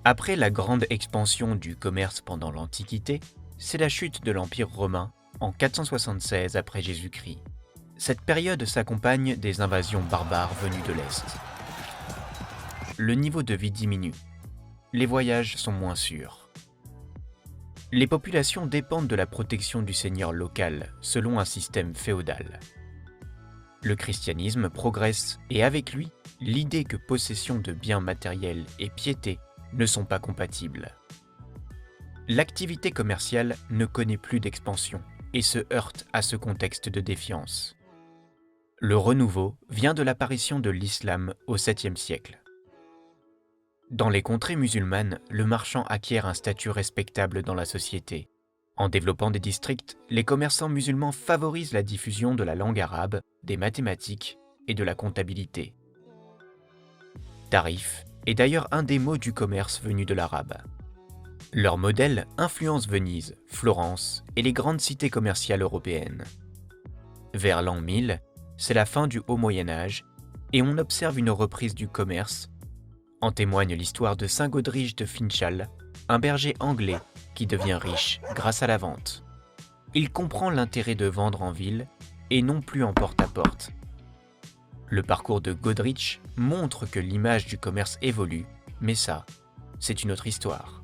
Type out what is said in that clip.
Après la grande expansion du commerce pendant l'Antiquité, c'est la chute de l'Empire romain en 476 après Jésus-Christ. Cette période s'accompagne des invasions barbares venues de l'Est. Le niveau de vie diminue. Les voyages sont moins sûrs. Les populations dépendent de la protection du seigneur local, selon un système féodal. Le christianisme progresse et avec lui, l'idée que possession de biens matériels et piété ne sont pas compatibles. L'activité commerciale ne connaît plus d'expansion et se heurte à ce contexte de défiance. Le renouveau vient de l'apparition de l'islam au 7e siècle. Dans les contrées musulmanes, le marchand acquiert un statut respectable dans la société. En développant des districts, les commerçants musulmans favorisent la diffusion de la langue arabe, des mathématiques et de la comptabilité. Tarif est d'ailleurs un des mots du commerce venu de l'arabe. Leur modèle influence Venise, Florence et les grandes cités commerciales européennes. Vers l'an 1000, c'est la fin du Haut Moyen Âge et on observe une reprise du commerce. En témoigne l'histoire de Saint Godrige de Finchal, un berger anglais qui devient riche grâce à la vente. Il comprend l'intérêt de vendre en ville et non plus en porte-à-porte. Le parcours de Godrich montre que l'image du commerce évolue, mais ça, c'est une autre histoire.